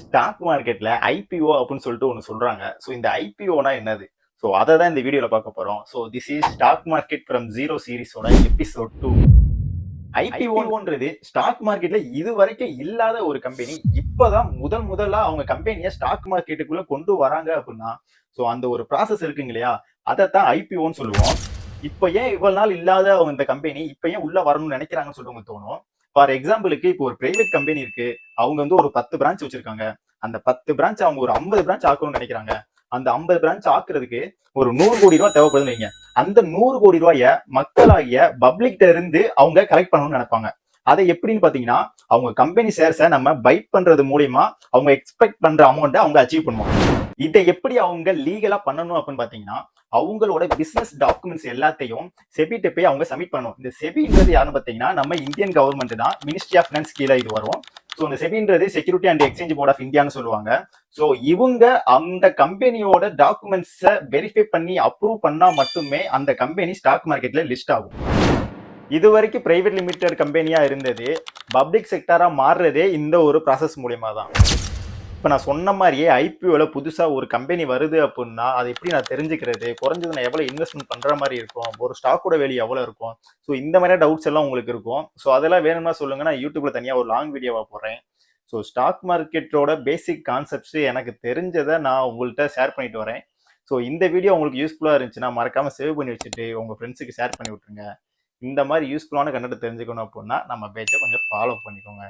Stock மார்க்கெட்ல IPO அப்படின்னு சொல்லிட்டு ஒன்று சொல்றாங்க. ஸோ இந்த ஐபிஓனா என்னது? ஸோ அதை தான் இந்த வீடியோல பார்க்க போறோம். So this is stock market from zero சீரிஸோட எபிசோட் 2. ஐபிஓன்றது ஸ்டாக் மார்க்கெட்ல இது வரைக்கும் இல்லாத ஒரு கம்பெனி. இப்பதான் முதலா அவங்க கம்பெனியை ஸ்டாக் மார்க்கெட்டுக்குள்ள கொண்டு வராங்க அப்படின்னா, ஸோ அந்த ஒரு ப்ராசஸ் இருக்குங்க இல்லையா, அதைத்தான் ஐபிஓன்னு சொல்லுவோம். இப்ப ஏன் இவ்வளவு நாள் இல்லாத இந்த கம்பெனி இப்ப ஏன் உள்ள வரணும்னு நினைக்கிறாங்கன்னு சொல்லிட்டு உங்களுக்கு தோணும். ஃபார் எக்ஸாம்பிளுக்கு இப்போ ஒரு பிரைவேட் கம்பெனி இருக்கு. அவங்க ஒரு 10 பிரான்ச் வச்சிருக்காங்க. அந்த 10 பிரான்ச் அவங்க ஒரு 50 பிரான்ச் ஆக்கணும்னு நினைக்கிறாங்க. அந்த 50 பிரான்ச் ஆக்குறதுக்கு ஒரு 100 கோடி ரூபாய் தேவைப்படுதுன்னு வைங்க. அந்த 100 கோடி ரூபாய மக்களாகிய பப்ளிக்ட இருந்து அவங்க கலெக்ட் பண்ணணும்னு நினைப்பாங்க. அதை எப்படின்னு பாத்தீங்கன்னா, அவங்க கம்பெனி ஷேர்ஸை நம்ம பை பண்றது மூலியமா அவங்க எக்ஸ்பெக்ட் பண்ற அமௌண்ட்டை அவங்க அச்சீவ் பண்ணுவாங்க. இதை எப்படி அவங்க லீகலா பண்ணணும் அப்படின்னு பாத்தீங்கன்னா, அவங்களோட பிசினஸ் டாக்குமெண்ட்ஸ் எல்லாத்தையும் செபிட்ட போய் அவங்க சப்மிட் பண்ணணும். இந்த செபின்றது யாருன்னு பாத்தீங்கன்னா, நம்ம இந்தியன் கவர்மெண்ட் தான். மினிஸ்ட்ரி ஆஃப் பினான்ஸ் கீழே இது வரும். ஸோ இந்த செபின்றது security and exchange board of இந்தியான்னு சொல்லுவாங்க. ஸோ இவங்க அந்த கம்பெனியோட டாக்குமெண்ட்ஸை வெரிஃபை பண்ணி அப்ரூவ் பண்ணா மட்டுமே அந்த கம்பெனி ஸ்டாக் மார்க்கெட்ல லிஸ்ட் ஆகும். இது வரைக்கும் பிரைவேட் லிமிடெட் கம்பெனியா இருந்தது பப்ளிக் செக்டரா மாறுறதே இந்த ஒரு ப்ராசஸ் மூலியமா தான். இப்போ நான் சொன்ன மாதிரியே ஐபிஓல புதுசாக ஒரு கம்பெனி வருது அப்படின்னா அதை எப்படி நான் தெரிஞ்சுக்கிறது, குறைஞ்சது நான் எவ்வளோ இன்வெஸ்ட்மெண்ட் பண்ணுற மாதிரி இருக்கும், ஒரு ஸ்டாக்கோட வேல்யூ எவ்வளோ இருக்கும், ஸோ இந்த மாதிரியான டவுட்ஸ் எல்லாம் உங்களுக்கு இருக்கும். ஸோ அதெல்லாம் வேணும்னா சொல்லுங்க, நான் யூடியூப்ல தனியாக ஒரு லாங் வீடியோவாக போடுறேன். ஸோ ஸ்டாக் மார்க்கெட்டோட பேசிக் கான்செப்ட்ஸ் எனக்கு தெரிஞ்சதை நான் உங்கள்கிட்ட ஷேர் பண்ணிட்டு வரேன். ஸோ இந்த வீடியோ உங்களுக்கு யூஸ்ஃபுல்லாக இருந்துச்சுன்னா மறக்காம சேவ் பண்ணி வச்சுட்டு உங்கள் ஃப்ரெண்ட்ஸுக்கு ஷேர் பண்ணி விட்டுருங்க. இந்த மாதிரி யூஸ்ஃபுல்லான கண்டென்ட் தெரிஞ்சுக்கணும் அப்படின்னா நம்ம பேஜை கொஞ்சம் ஃபாலோ பண்ணிக்கோங்க.